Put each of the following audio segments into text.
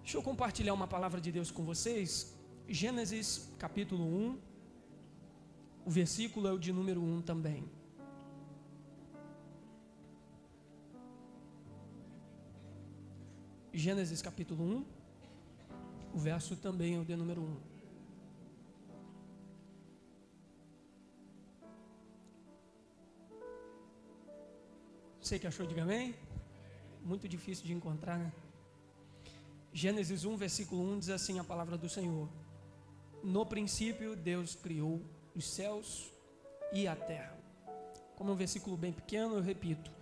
Deixa eu compartilhar uma palavra de Deus com vocês. Gênesis capítulo 1, o versículo é o de número 1 também. Gênesis capítulo 1, o verso também é o de número 1. Você que achou, diga amém. Muito difícil de encontrar, né? Gênesis 1, versículo 1 diz assim a palavra do Senhor: no princípio Deus criou os céus e a terra. Como é um versículo bem pequeno, eu repito: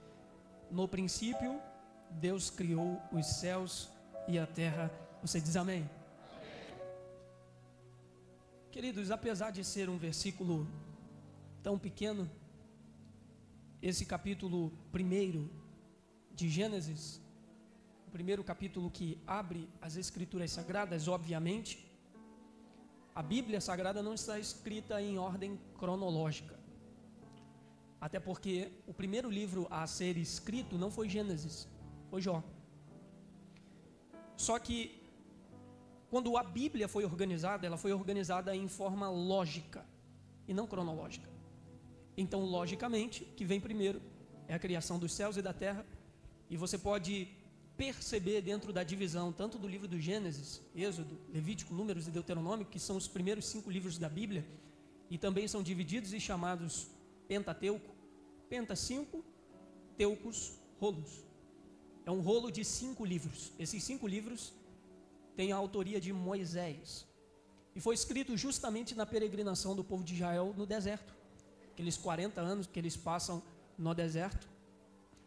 no princípio Deus criou os céus e a terra. Você diz amém? Amém. Queridos, apesar de ser um versículo tão pequeno, esse capítulo 1 de Gênesis, o primeiro capítulo que abre as Escrituras Sagradas, obviamente, a Bíblia Sagrada não está escrita em ordem cronológica. Até porque o primeiro livro a ser escrito não foi Gênesis, foi Jó. Só que, quando a Bíblia foi organizada, ela foi organizada em forma lógica e não cronológica. Então, logicamente, o que vem primeiro é a criação dos céus e da terra. E você pode perceber dentro da divisão, tanto do livro do Gênesis, Êxodo, Levítico, Números e Deuteronômio, que são os primeiros 5 livros da Bíblia, e também são divididos e chamados Pentateuco. Penta 5, teucos, rolos. É um rolo de 5 livros. Esses 5 livros têm a autoria de Moisés. E foi escrito justamente na peregrinação do povo de Israel no deserto. Aqueles 40 anos que eles passam no deserto.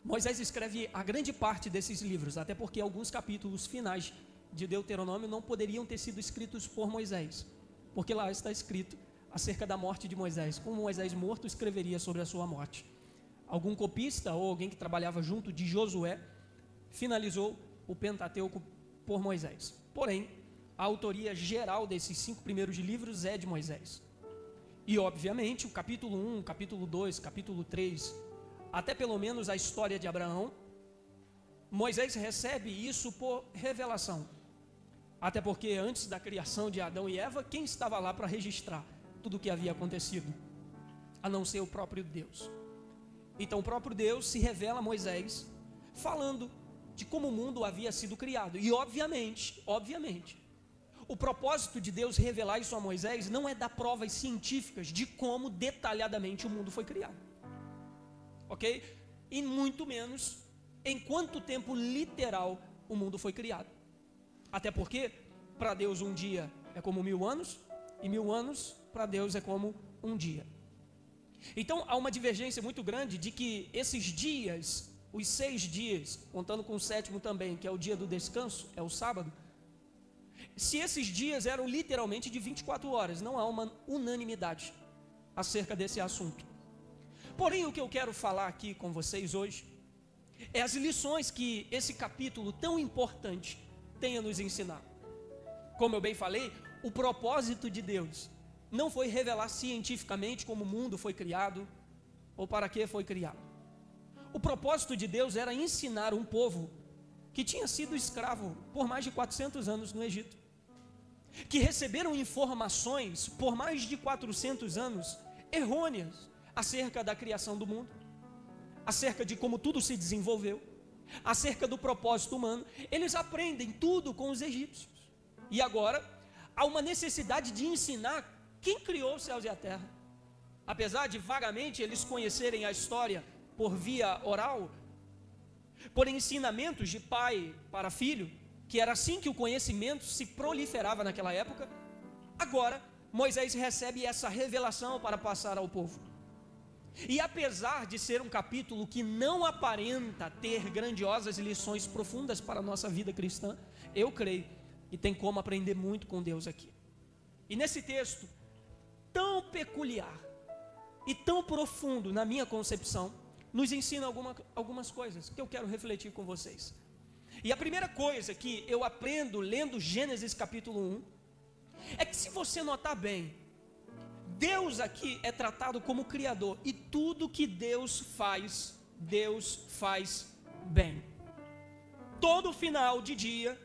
Moisés escreve a grande parte desses livros, até porque alguns capítulos finais de Deuteronômio não poderiam ter sido escritos por Moisés, porque lá está escrito acerca da morte de Moisés, como Moisés morto escreveria sobre a sua morte. Algum copista ou alguém que trabalhava junto de Josué finalizou o Pentateuco por Moisés. Porém, a autoria geral desses 5 primeiros livros é de Moisés. E obviamente o capítulo 1, capítulo 2, capítulo 3, até pelo menos a história de Abraão, Moisés recebe isso por revelação. Até porque antes da criação de Adão e Eva, quem estava lá para registrar tudo o que havia acontecido? A não ser o próprio Deus. Então o próprio Deus se revela a Moisés, falando de como o mundo havia sido criado. E obviamente, o propósito de Deus revelar isso a Moisés não é dar provas científicas de como detalhadamente o mundo foi criado. Ok? E muito menos em quanto tempo literal o mundo foi criado. Até porque, para Deus um dia é como 1000 anos, e 1000 anos para Deus é como um dia. Então há uma divergência muito grande de que esses dias, os 6 dias, contando com o 7º também, que é o dia do descanso, é o sábado, se esses dias eram literalmente de 24 horas, não há uma unanimidade acerca desse assunto. Porém, o que eu quero falar aqui com vocês hoje é as lições que esse capítulo tão importante tem a nos ensinar. Como eu bem falei, o propósito de Deus não foi revelar cientificamente como o mundo foi criado ou para que foi criado. O propósito de Deus era ensinar um povo que tinha sido escravo por mais de 400 anos no Egito, que receberam informações por mais de 400 anos errôneas acerca da criação do mundo, acerca de como tudo se desenvolveu, acerca do propósito humano. Eles aprendem tudo com os egípcios. E agora há uma necessidade de ensinar quem criou os céus e a terra. Apesar de vagamente eles conhecerem a história por via oral, por ensinamentos de pai para filho, que era assim que o conhecimento se proliferava naquela época, agora Moisés recebe essa revelação para passar ao povo. E apesar de ser um capítulo que não aparenta ter grandiosas lições profundas para a nossa vida cristã, eu creio que tem como aprender muito com Deus aqui. E nesse texto tão peculiar e tão profundo na minha concepção, nos ensina algumas coisas que eu quero refletir com vocês. E a primeira coisa que eu aprendo lendo Gênesis capítulo 1 é que, se você notar bem, Deus aqui é tratado como Criador, e tudo que Deus faz bem. Todo final de dia,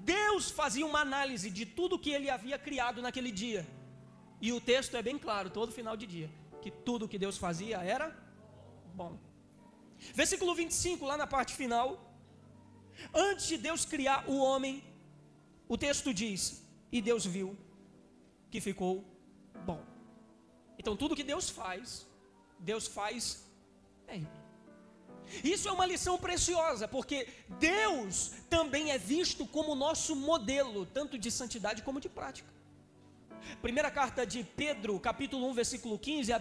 Deus fazia uma análise de tudo que ele havia criado naquele dia. E o texto é bem claro, todo final de dia, que tudo que Deus fazia era bom. Versículo 25, lá na parte final. Antes de Deus criar o homem, o texto diz: e Deus viu que ficou bom. Então tudo que Deus faz bem. Isso é uma lição preciosa, porque Deus também é visto como nosso modelo, tanto de santidade como de prática. Primeira carta de Pedro, capítulo 1, versículo 15, a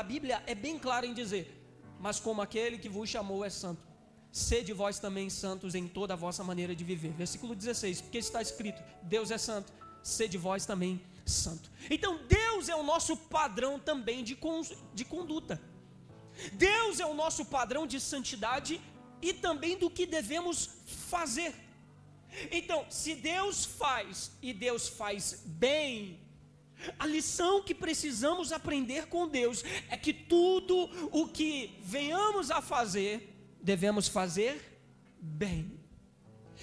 Bíblia é bem clara em dizer: mas como aquele que vos chamou é santo, sede vós também santos em toda a vossa maneira de viver. Versículo 16, porque está escrito: Deus é santo, sede vós também santo. Então Deus é o nosso padrão também de conduta. Deus é o nosso padrão de santidade e também do que devemos fazer. Então, se Deus faz e Deus faz bem, a lição que precisamos aprender com Deus é que tudo o que venhamos a fazer, devemos fazer bem.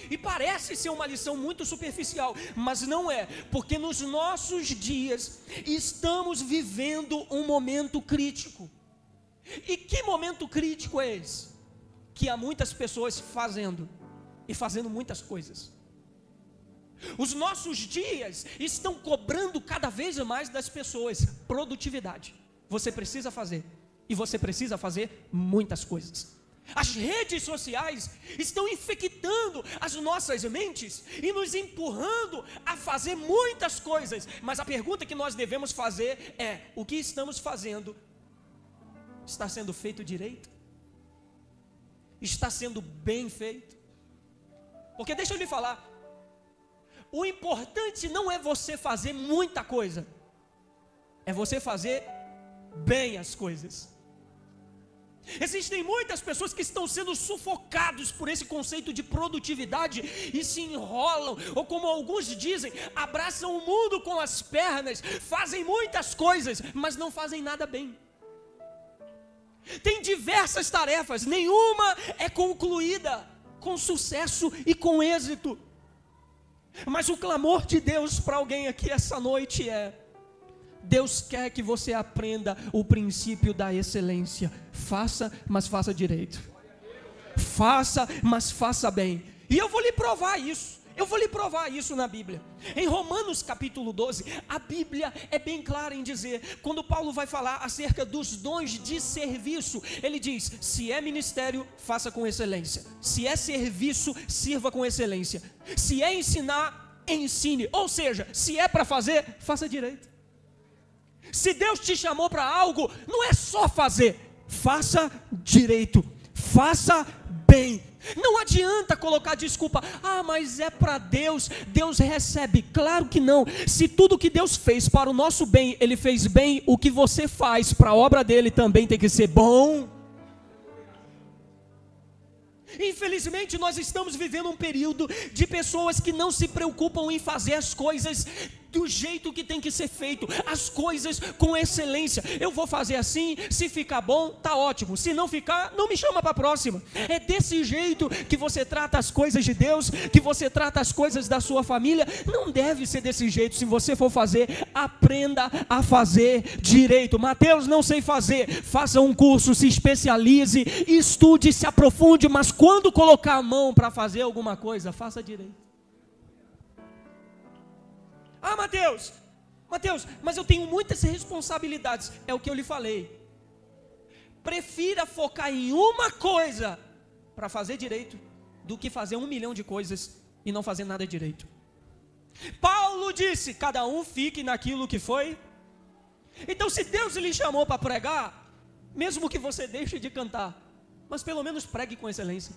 E parece ser uma lição muito superficial, mas não é, porque nos nossos dias estamos vivendo um momento crítico. E que momento crítico é esse? Que há muitas pessoas fazendo muitas coisas. Os nossos dias estão cobrando cada vez mais das pessoas produtividade. Você precisa fazer, e você precisa fazer muitas coisas. As redes sociais estão infectando as nossas mentes e nos empurrando a fazer muitas coisas. Mas a pergunta que nós devemos fazer é: o que estamos fazendo está sendo feito direito? Está sendo bem feito? Porque deixa eu lhe falar, o importante não é você fazer muita coisa, é você fazer bem as coisas. Existem muitas pessoas que estão sendo sufocados por esse conceito de produtividade e se enrolam, ou como alguns dizem, abraçam o mundo com as pernas, fazem muitas coisas, mas não fazem nada bem. Tem diversas tarefas, nenhuma é concluída com sucesso e com êxito. Mas o clamor de Deus para alguém aqui essa noite é: Deus quer que você aprenda o princípio da excelência. Faça, mas faça direito. Faça, mas faça bem. E eu vou lhe provar isso. Eu vou lhe provar isso na Bíblia. Em Romanos capítulo 12, a Bíblia é bem clara em dizer, quando Paulo vai falar acerca dos dons de serviço, ele diz: se é ministério, faça com excelência. Se é serviço, sirva com excelência. Se é ensinar, ensine. Ou seja, se é para fazer, faça direito. Se Deus te chamou para algo, não é só fazer, faça direito, faça bem. Não adianta colocar desculpa: ah, mas é para Deus, Deus recebe. Claro que não. Se tudo que Deus fez para o nosso bem, Ele fez bem, o que você faz para a obra dele também tem que ser bom. Infelizmente nós estamos vivendo um período de pessoas que não se preocupam em fazer as coisas do jeito que tem que ser feito, as coisas com excelência. Eu vou fazer assim, se ficar bom, tá ótimo, se não ficar, não me chama para a próxima. É desse jeito que você trata as coisas de Deus, que você trata as coisas da sua família. Não deve ser desse jeito. Se você for fazer, aprenda a fazer direito. Mateus, não sei fazer, faça um curso, se especialize, estude, se aprofunde, mas quando colocar a mão para fazer alguma coisa, faça direito. Ah, Mateus, mas eu tenho muitas responsabilidades. É o que eu lhe falei. Prefira focar em uma coisa para fazer direito do que fazer 1 milhão de coisas e não fazer nada direito. Paulo disse: cada um fique naquilo que foi. Então, se Deus lhe chamou para pregar, mesmo que você deixe de cantar, mas pelo menos pregue com excelência.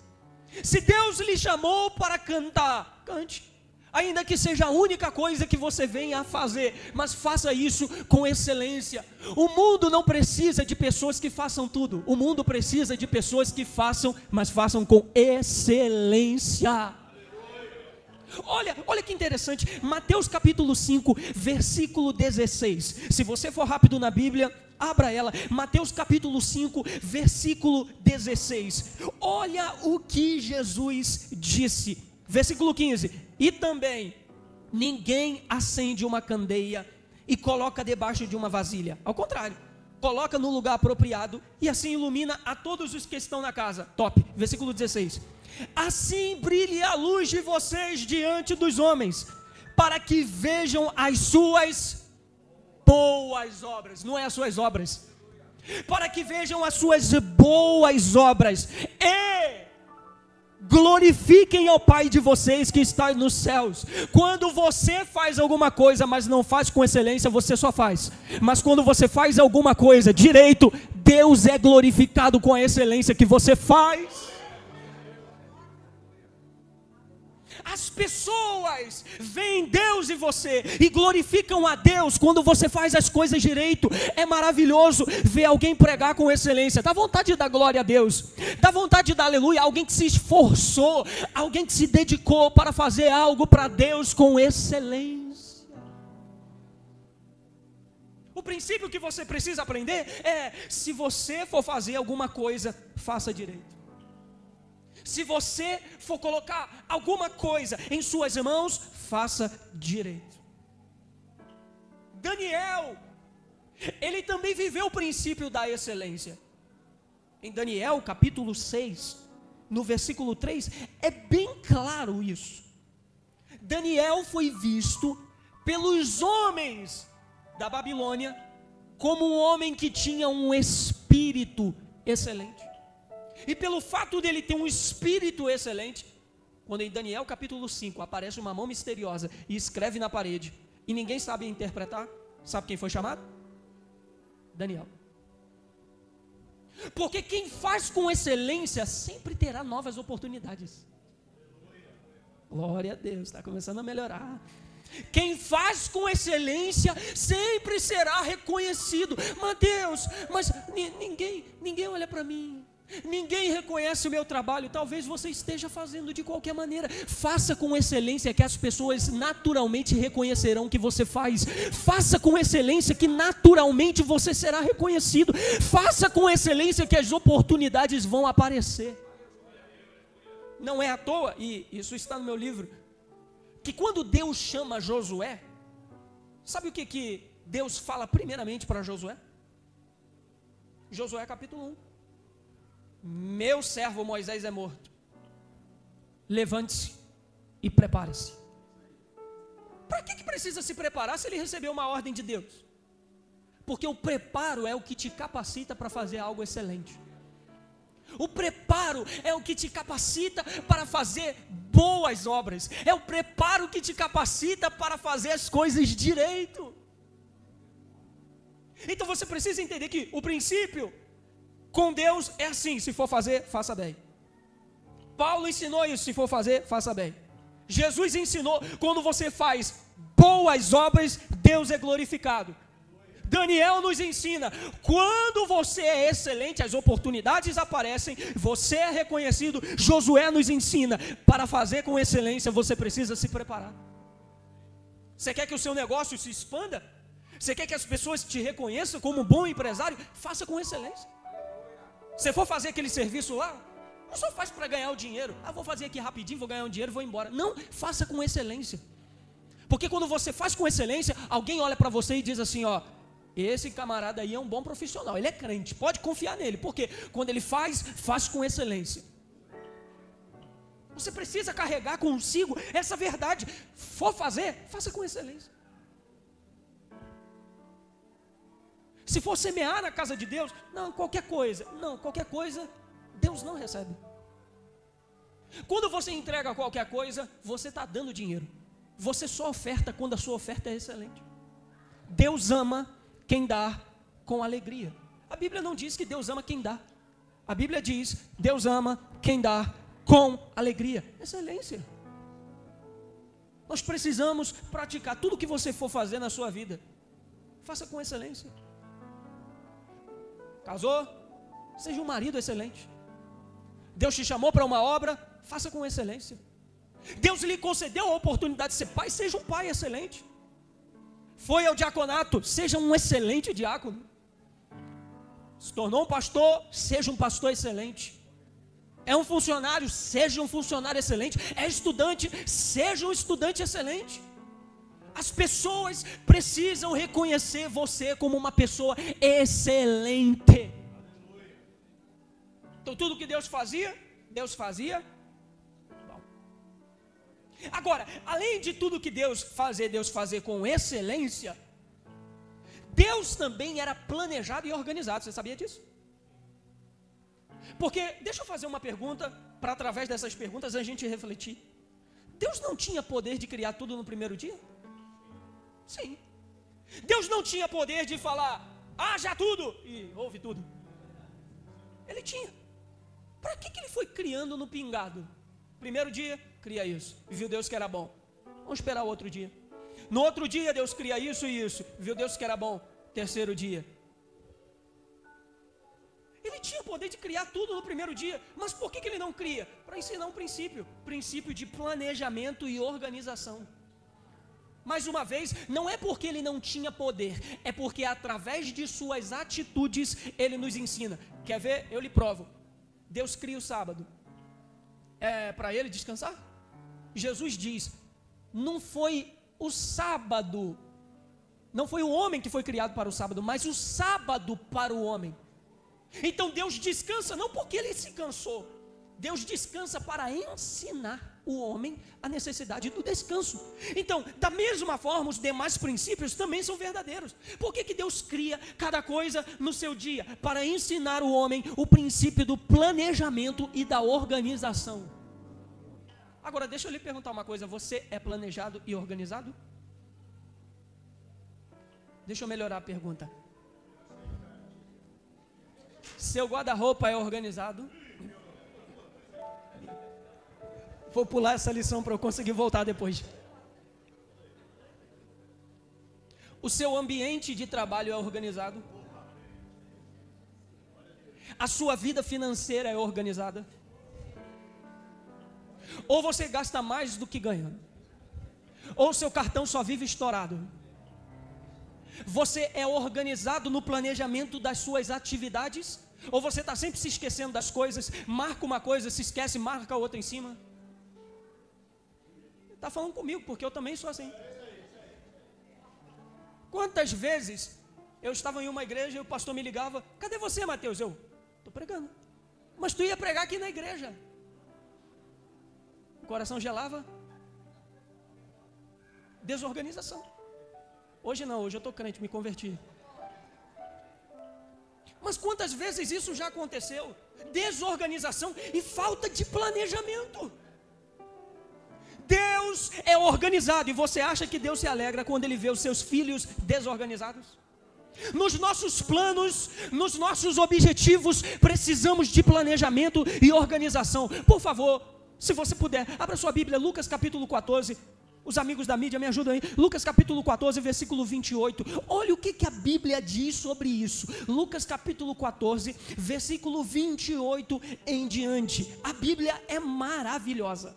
Se Deus lhe chamou para cantar, cante. Ainda que seja a única coisa que você venha a fazer, mas faça isso com excelência. O mundo não precisa de pessoas que façam tudo. O mundo precisa de pessoas que façam, mas façam com excelência. Olha que interessante. Mateus capítulo 5, versículo 16. Se você for rápido na Bíblia, abra ela. Mateus capítulo 5, versículo 16. Olha o que Jesus disse. Versículo 15. E também, ninguém acende uma candeia e coloca debaixo de uma vasilha. Ao contrário, coloca no lugar apropriado e assim ilumina a todos os que estão na casa. Top. Versículo 16. Assim brilhe a luz de vocês diante dos homens, para que vejam as suas boas obras. Não é as suas obras. Para que vejam as suas boas obras e glorifiquem ao Pai de vocês que está nos céus. Quando você faz alguma coisa, mas não faz com excelência, você só faz. Mas quando você faz alguma coisa direito, Deus é glorificado com a excelência que você faz. As pessoas veem Deus em você e glorificam a Deus quando você faz as coisas direito. É maravilhoso ver alguém pregar com excelência. Dá vontade de dar glória a Deus. Dá vontade de dar aleluia. Alguém que se esforçou, alguém que se dedicou para fazer algo para Deus com excelência. O princípio que você precisa aprender é: se você for fazer alguma coisa, faça direito. Se você for colocar alguma coisa em suas mãos, faça direito. Daniel, ele também viveu o princípio da excelência. Em Daniel capítulo 6, no versículo 3, é bem claro isso. Daniel foi visto pelos homens da Babilônia como um homem que tinha um espírito excelente. E pelo fato dele ter um espírito excelente, quando em Daniel capítulo 5 aparece uma mão misteriosa e escreve na parede, e ninguém sabe interpretar, sabe quem foi chamado? Daniel. Porque quem faz com excelência sempre terá novas oportunidades. Glória a Deus, está começando a melhorar. Quem faz com excelência sempre será reconhecido. Mas ninguém olha para mim. Ninguém reconhece o meu trabalho. Talvez você esteja fazendo de qualquer maneira. Faça com excelência, que as pessoas naturalmente reconhecerão o que você faz. Faça com excelência, que naturalmente você será reconhecido. Faça com excelência, que as oportunidades vão aparecer. Não é à toa, e isso está no meu livro, que quando Deus chama Josué, sabe o que Deus fala primeiramente para Josué? Josué capítulo 1. Meu servo Moisés é morto. Levante-se e prepare-se. Para que precisa se preparar se ele recebeu uma ordem de Deus? Porque o preparo é o que te capacita para fazer algo excelente. O preparo é o que te capacita para fazer boas obras. É o preparo que te capacita para fazer as coisas direito. Então você precisa entender que o princípio com Deus é assim: se for fazer, faça bem. Paulo ensinou isso: se for fazer, faça bem. Jesus ensinou: quando você faz boas obras, Deus é glorificado. Daniel nos ensina: quando você é excelente, as oportunidades aparecem, você é reconhecido. Josué nos ensina: para fazer com excelência, você precisa se preparar. Você quer que o seu negócio se expanda? Você quer que as pessoas te reconheçam como um bom empresário? Faça com excelência. Se for fazer aquele serviço lá, não só faz para ganhar o dinheiro. Vou fazer aqui rapidinho, vou ganhar um dinheiro e vou embora. Não, faça com excelência. Porque quando você faz com excelência, alguém olha para você e diz assim: ó, esse camarada aí é um bom profissional, ele é crente, pode confiar nele. Porque quando ele faz com excelência. Você precisa carregar consigo essa verdade. For fazer, faça com excelência. Se for semear na casa de Deus, qualquer coisa, Deus não recebe. Quando você entrega qualquer coisa, você está dando dinheiro. Você só oferta quando a sua oferta é excelente. Deus ama quem dá com alegria. A Bíblia não diz que Deus ama quem dá. A Bíblia diz: Deus ama quem dá com alegria. Excelência. Nós precisamos praticar tudo que você for fazer na sua vida. Faça com excelência. Casou? Seja um marido excelente. Deus te chamou para uma obra? Faça com excelência. Deus lhe concedeu a oportunidade de ser pai? Seja um pai excelente. Foi ao diaconato? Seja um excelente diácono. Se tornou um pastor? Seja um pastor excelente. É um funcionário, seja um funcionário excelente. É estudante, seja um estudante excelente. As pessoas precisam reconhecer você como uma pessoa excelente. Então tudo que Deus fazia bom. Agora, além de tudo que Deus fazer com excelência, Deus também era planejado e organizado. Você sabia disso? Porque, deixa eu fazer uma pergunta, para através dessas perguntas a gente refletir. Deus não tinha poder de criar tudo no primeiro dia? Sim. Deus não tinha poder de falar, haja tudo, e houve tudo. Ele tinha. Para que ele foi criando no pingado? Primeiro dia, cria isso, e viu Deus que era bom. Vamos esperar o outro dia. No outro dia, Deus cria isso e isso, viu Deus que era bom. Terceiro dia. Ele tinha o poder de criar tudo no primeiro dia, mas por que ele não cria? Para ensinar um princípio de planejamento e organização. Mais uma vez, não é porque ele não tinha poder, é porque através de suas atitudes ele nos ensina. Quer ver? Eu lhe provo. Deus cria o sábado. É para ele descansar? Jesus diz, não foi o sábado, não foi o homem que foi criado para o sábado, mas o sábado para o homem. Então Deus descansa não porque ele se cansou, Deus descansa para ensinar o homem a necessidade do descanso. Então, da mesma forma, os demais princípios também são verdadeiros. Por que Deus cria cada coisa no seu dia? Para ensinar o homem o princípio do planejamento e da organização. Agora, deixa eu lhe perguntar uma coisa, você é planejado e organizado? Deixa eu melhorar a pergunta. Seu guarda-roupa é organizado? Vou pular essa lição para eu conseguir voltar depois. O seu ambiente de trabalho é organizado? A sua vida financeira é organizada? Ou você gasta mais do que ganha? Ou seu cartão só vive estourado? Você é organizado no planejamento das suas atividades? Ou você está sempre se esquecendo das coisas, marca uma coisa, se esquece, marca outra em cima? Está falando comigo, porque eu também sou assim. Quantas vezes eu estava em uma igreja e o pastor me ligava, cadê você, Mateus? Eu, estou pregando. Mas tu ia pregar aqui na igreja. O coração gelava. Desorganização. Hoje não, hoje eu estou crente, me converti. Mas quantas vezes isso já aconteceu? Desorganização e falta de planejamento. Deus é organizado e você acha que Deus se alegra quando Ele vê os seus filhos desorganizados? Nos nossos planos, nos nossos objetivos, precisamos de planejamento e organização. Por favor, se você puder, abra sua Bíblia, Lucas capítulo 14. Os amigos da mídia me ajudam aí. Lucas capítulo 14, versículo 28. Olha o que a Bíblia diz sobre isso. Lucas capítulo 14, versículo 28 em diante. A Bíblia é maravilhosa.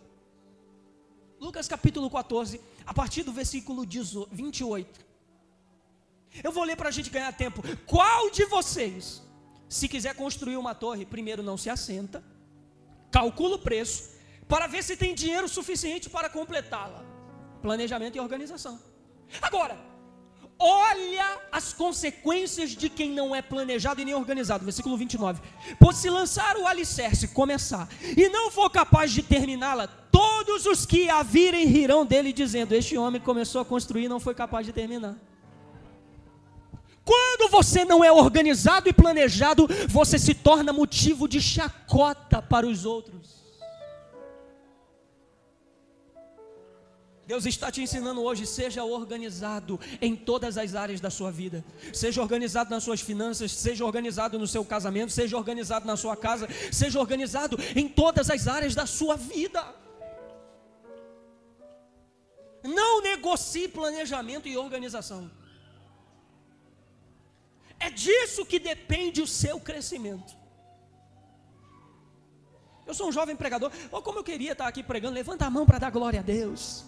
Lucas capítulo 14, a partir do versículo 28. Eu vou ler para a gente ganhar tempo. Qual de vocês, se quiser construir uma torre, primeiro não se assenta, calcula o preço, para ver se tem dinheiro suficiente para completá-la? Planejamento e organização. Agora, olha as consequências de quem não é planejado e nem organizado. Versículo 29. Pois se lançar o alicerce, começar, e não for capaz de terminá-la, todos os que a virem rirão dele, dizendo, este homem começou a construir e não foi capaz de terminar. Quando você não é organizado e planejado, você se torna motivo de chacota para os outros. Deus está te ensinando hoje, seja organizado em todas as áreas da sua vida. Seja organizado nas suas finanças, seja organizado no seu casamento, seja organizado na sua casa, seja organizado em todas as áreas da sua vida. Não negocie planejamento e organização. É disso que depende o seu crescimento. Eu sou um jovem pregador. Oh, como eu queria estar aqui pregando. Levanta a mão para dar glória a Deus.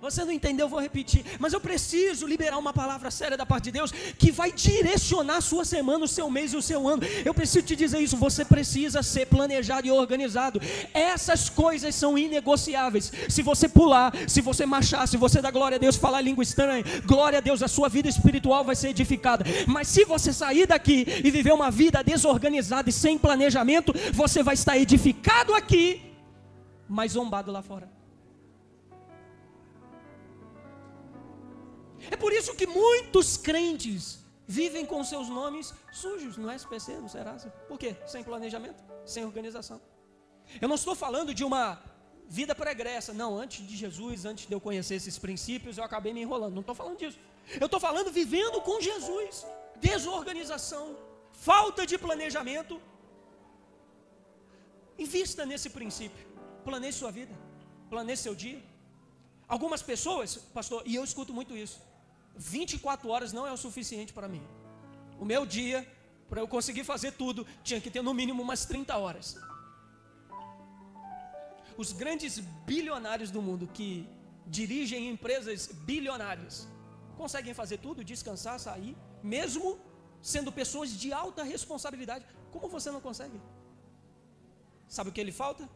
Você não entendeu, eu vou repetir. Mas eu preciso liberar uma palavra séria da parte de Deus que vai direcionar a sua semana, o seu mês e o seu ano. Eu preciso te dizer isso. Você precisa ser planejado e organizado. Essas coisas são inegociáveis. Se você pular, se você marchar, se você dar glória a Deus, falar língua estranha, glória a Deus, a sua vida espiritual vai ser edificada. Mas se você sair daqui e viver uma vida desorganizada e sem planejamento, você vai estar edificado aqui, mas zombado lá fora. É por isso que muitos crentes vivem com seus nomes sujos no SPC, no Serasa. Por quê? Sem planejamento, sem organização. Eu não estou falando de uma vida pregressa. Não, antes de Jesus, antes de eu conhecer esses princípios, eu acabei me enrolando. Não estou falando disso. Eu estou falando vivendo com Jesus. Desorganização, falta de planejamento. Invista nesse princípio. Planeje sua vida, planeje seu dia. Algumas pessoas, pastor, e eu escuto muito isso, 24 horas não é o suficiente para mim. O meu dia, para eu conseguir fazer tudo, tinha que ter no mínimo umas 30 horas. Os grandes bilionários do mundo que dirigem empresas bilionárias conseguem fazer tudo, descansar, sair, mesmo sendo pessoas de alta responsabilidade. Como você não consegue? Sabe o que lhe falta?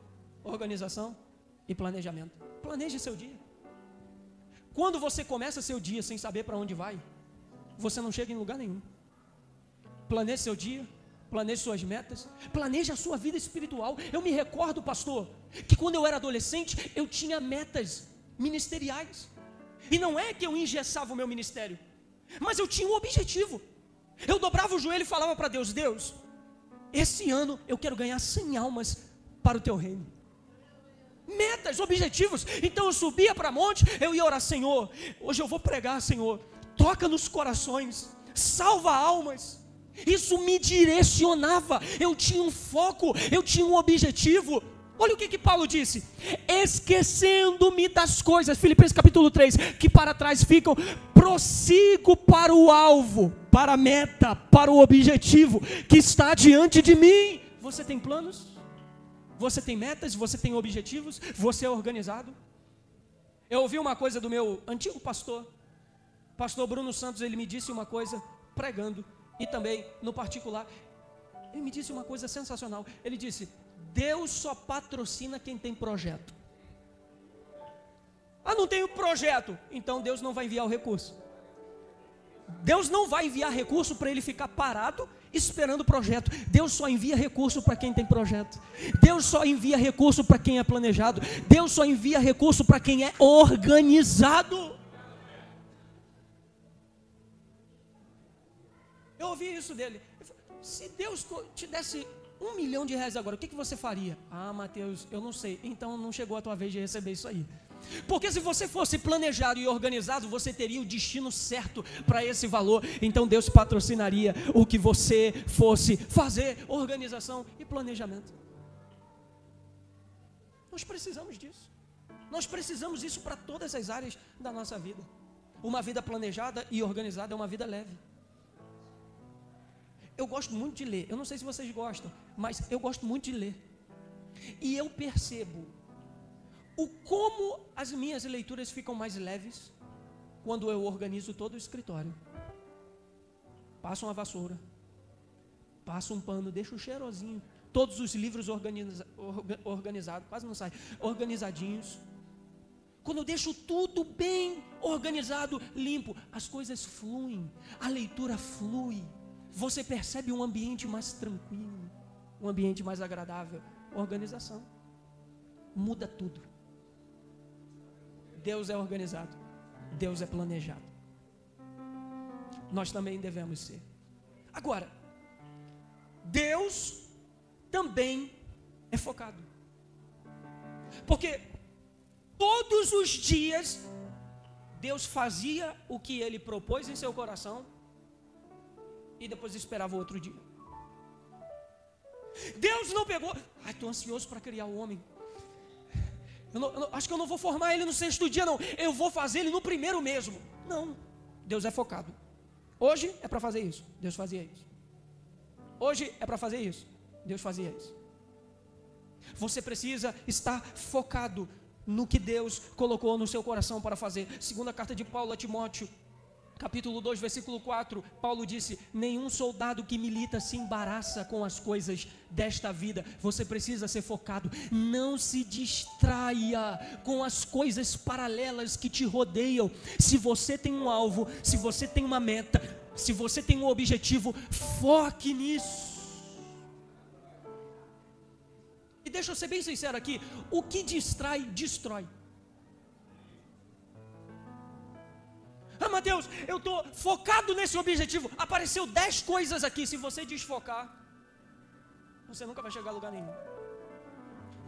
Organização e planejamento. Planeje seu dia. Quando você começa seu dia sem saber para onde vai, você não chega em lugar nenhum. Planeje seu dia, planeje suas metas, planeje a sua vida espiritual. Eu me recordo, pastor, que quando eu era adolescente, eu tinha metas ministeriais. E não é que eu engessava o meu ministério, mas eu tinha um objetivo. Eu dobrava o joelho e falava para Deus: Deus, esse ano eu quero ganhar 100 almas para o teu reino. Metas, objetivos. Então eu subia para monte, eu ia orar: Senhor, hoje eu vou pregar, Senhor, toca nos corações, salva almas. Isso me direcionava. Eu tinha um foco, eu tinha um objetivo. Olha o que Paulo disse: esquecendo-me das coisas, Filipenses capítulo 3, que para trás ficam, prossigo para o alvo, para a meta, para o objetivo que está diante de mim. Você tem planos? Você tem metas? Você tem objetivos? Você é organizado? Eu ouvi uma coisa do meu antigo pastor Bruno Santos. Ele me disse uma coisa pregando e também no particular. Ele me disse uma coisa sensacional. Ele disse: Deus só patrocina quem tem projeto. Ah, não tenho projeto, então Deus não vai enviar o recurso. Deus não vai enviar recurso para ele ficar parado esperando o projeto. Deus só envia recurso para quem tem projeto. Deus só envia recurso para quem é planejado. Deus só envia recurso para quem é organizado. Eu ouvi isso dele. Se Deus te desse R$1 milhão agora, o que você faria? Ah, Mateus, eu não sei. Então não chegou a tua vez de receber isso aí. Porque se você fosse planejado e organizado, você teria o destino certo para esse valor. Então Deus patrocinaria o que você fosse fazer. Organização e planejamento. Nós precisamos disso. Nós precisamos disso para todas as áreas da nossa vida. Uma vida planejada e organizada é uma vida leve. Eu gosto muito de ler. Eu não sei se vocês gostam, mas eu gosto muito de ler. E eu percebo como as minhas leituras ficam mais leves quando eu organizo todo o escritório. Passo uma vassoura, passo um pano, deixo cheirosinho. Todos os livros organizados, quase não sai, organizadinhos. Quando eu deixo tudo bem organizado, limpo, as coisas fluem, a leitura flui. Você percebe um ambiente mais tranquilo, um ambiente mais agradável. Organização muda tudo. Deus é organizado, Deus é planejado. Nós também devemos ser. Agora, Deus também é focado. Porque todos os dias Deus fazia o que Ele propôs em seu coração e depois esperava o outro dia. Deus não pegou: ai, estou ansioso para criar o homem. Acho que eu não vou formar ele no 6º dia, não. Eu vou fazer ele no 1º mesmo. Não, Deus é focado. Hoje é para fazer isso, Deus fazia isso. Hoje é para fazer isso, Deus fazia isso. Você precisa estar focado no que Deus colocou no seu coração para fazer. Segunda carta de Paulo a Timóteo, capítulo 2, versículo 4, Paulo disse: nenhum soldado que milita se embaraça com as coisas desta vida. Você precisa ser focado. Não se distraia com as coisas paralelas que te rodeiam. Se você tem um alvo, se você tem uma meta, se você tem um objetivo, foque nisso. E deixa eu ser bem sincero aqui, o que distrai, destrói. Ah, Mateus, eu estou focado nesse objetivo, apareceu 10 coisas aqui, se você desfocar, você nunca vai chegar a lugar nenhum.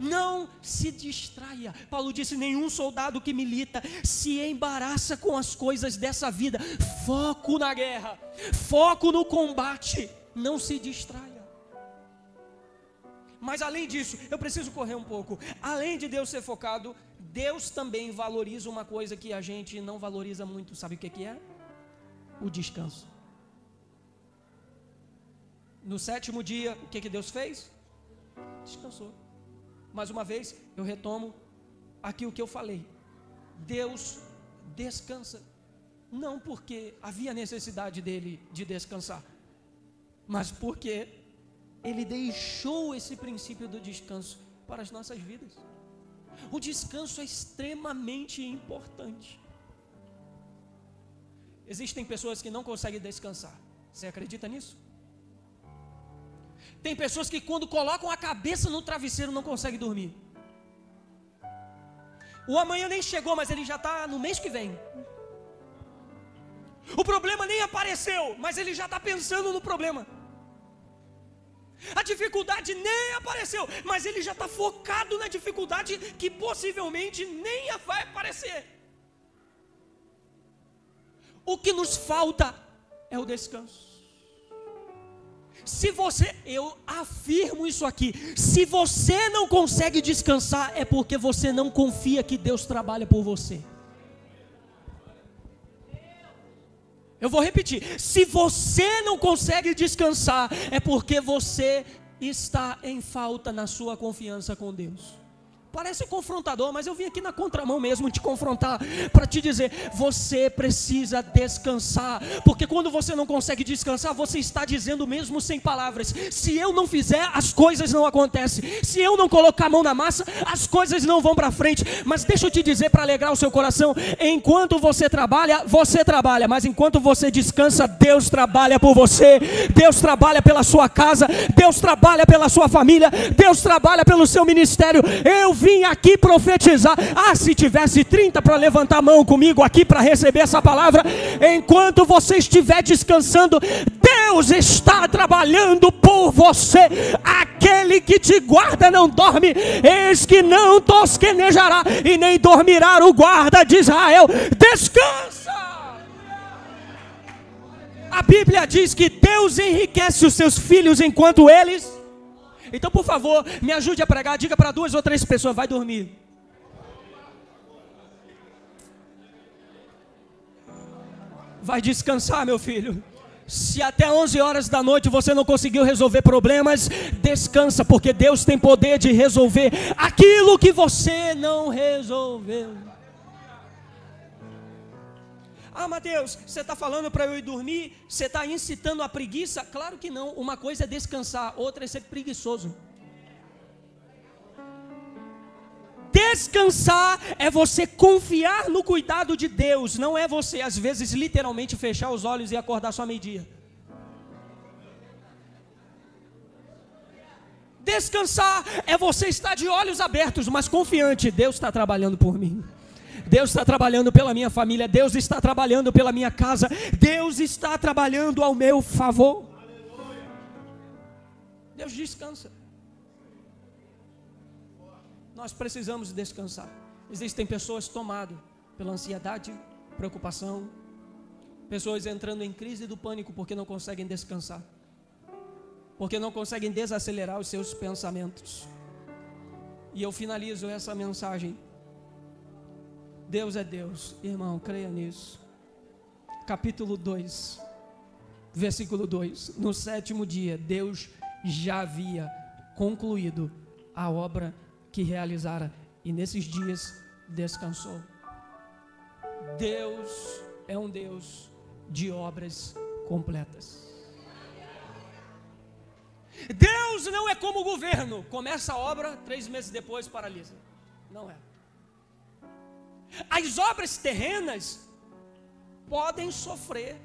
Não se distraia. Paulo disse: nenhum soldado que milita se embaraça com as coisas dessa vida. Foco na guerra, foco no combate, não se distraia. Mas além disso, eu preciso correr um pouco. Além de Deus ser focado, Deus também valoriza uma coisa que a gente não valoriza muito. Sabe o que é? O descanso. No 7º dia, o que Deus fez? Descansou. Mais uma vez, eu retomo aqui o que eu falei. Deus descansa. Não porque havia necessidade dele de descansar, mas porque Ele deixou esse princípio do descanso para as nossas vidas. O descanso é extremamente importante. Existem pessoas que não conseguem descansar. Você acredita nisso? Tem pessoas que quando colocam a cabeça no travesseiro não conseguem dormir. O amanhã nem chegou, mas ele já está no mês que vem. O problema nem apareceu, mas ele já está pensando no problema. A dificuldade nem apareceu, mas ele já está focado na dificuldade que possivelmente nem vai aparecer. O que nos falta é o descanso. Eu afirmo isso aqui, se você não consegue descansar, é porque você não confia que Deus trabalha por você. Eu vou repetir, se você não consegue descansar, é porque você está em falta na sua confiança com Deus. Parece confrontador, mas eu vim aqui na contramão mesmo te confrontar, para te dizer, você precisa descansar, porque quando você não consegue descansar, você está dizendo mesmo sem palavras: se eu não fizer, as coisas não acontecem, se eu não colocar a mão na massa, as coisas não vão para frente. Mas deixa eu te dizer, para alegrar o seu coração, enquanto você trabalha, mas enquanto você descansa, Deus trabalha por você, Deus trabalha pela sua casa, Deus trabalha pela sua família, Deus trabalha pelo seu ministério. Eu vim aqui profetizar. Se tivesse 30 para levantar a mão comigo aqui para receber essa palavra, enquanto você estiver descansando, Deus está trabalhando por você. Aquele que te guarda não dorme, eis que não tosquenejará e nem dormirá o guarda de Israel. Descansa. A Bíblia diz que Deus enriquece os seus filhos enquanto eles... Então, por favor, me ajude a pregar. Diga para 2 ou 3 pessoas: vai dormir. Vai descansar, meu filho. Se até 11 horas da noite você não conseguiu resolver problemas, descansa, porque Deus tem poder de resolver aquilo que você não resolveu. Mateus, você está falando para eu ir dormir? Você está incitando a preguiça? Claro que não. Uma coisa é descansar, outra é ser preguiçoso. Descansar é você confiar no cuidado de Deus. Não é você, às vezes, literalmente fechar os olhos e acordar só meio-dia. Descansar é você estar de olhos abertos, mas confiante: Deus está trabalhando por mim, Deus está trabalhando pela minha família, Deus está trabalhando pela minha casa, Deus está trabalhando ao meu favor. Deus descansa. Nós precisamos descansar. Existem pessoas tomadas pela ansiedade, preocupação, pessoas entrando em crise do pânico porque não conseguem descansar, porque não conseguem desacelerar os seus pensamentos. E eu finalizo essa mensagem. Deus é Deus, irmão, creia nisso. Capítulo 2, versículo 2. No 7º dia, Deus já havia concluído a obra que realizara, e nesses dias descansou. Deus é um Deus de obras completas. Deus não é como o governo, começa a obra, 3 meses depois paralisa. Não é. As obras terrenas podem sofrer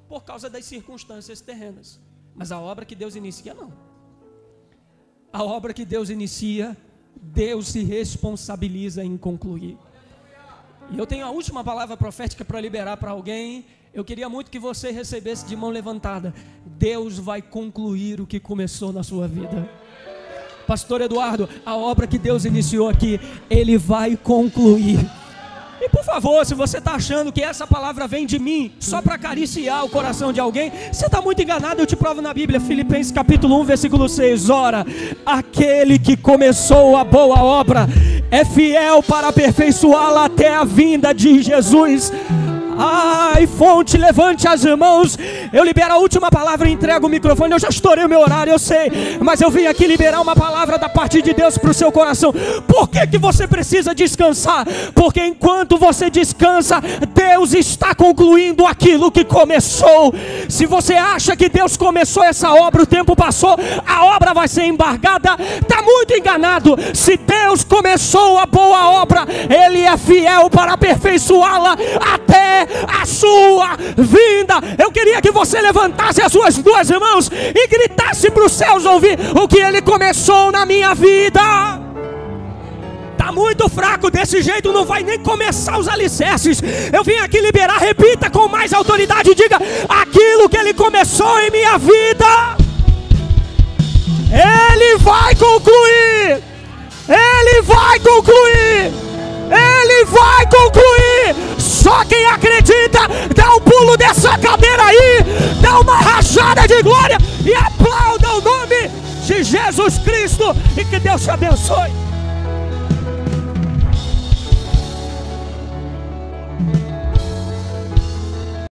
por causa das circunstâncias terrenas, mas a obra que Deus inicia, não. A obra que Deus inicia, Deus se responsabiliza em concluir. E eu tenho a última palavra profética para liberar para alguém. Eu queria muito que você recebesse de mão levantada. Deus vai concluir o que começou na sua vida. Pastor Eduardo, a obra que Deus iniciou aqui, Ele vai concluir. E por favor, se você está achando que essa palavra vem de mim só para acariciar o coração de alguém, você está muito enganado. Eu te provo na Bíblia, Filipenses capítulo 1, versículo 6. Ora, aquele que começou a boa obra é fiel para aperfeiçoá-la até a vinda de Jesus. Ai, fonte, levante as mãos. Eu libero a última palavra e entrego o microfone. Eu já estourei o meu horário, eu sei, mas eu vim aqui liberar uma palavra da parte de Deus para o seu coração. Por que você precisa descansar? Porque enquanto você descansa, Deus está concluindo aquilo que começou. Se você acha que Deus começou essa obra, o tempo passou, a obra vai ser embargada, está muito enganado. Se Deus começou a boa obra, Ele é fiel para aperfeiçoá-la até a sua vinda. Eu queria que você levantasse as suas 2 mãos e gritasse para os céus ouvir o que Ele começou na minha vida. Está muito fraco, desse jeito não vai nem começar os alicerces. Eu vim aqui liberar, repita com mais autoridade, diga: aquilo que Ele começou em minha vida, Ele vai concluir. Ele vai concluir. Ele vai concluir. Só quem acredita, dá um pulo dessa cadeira aí, dá uma rajada de glória e aplauda o nome de Jesus Cristo. E que Deus te abençoe.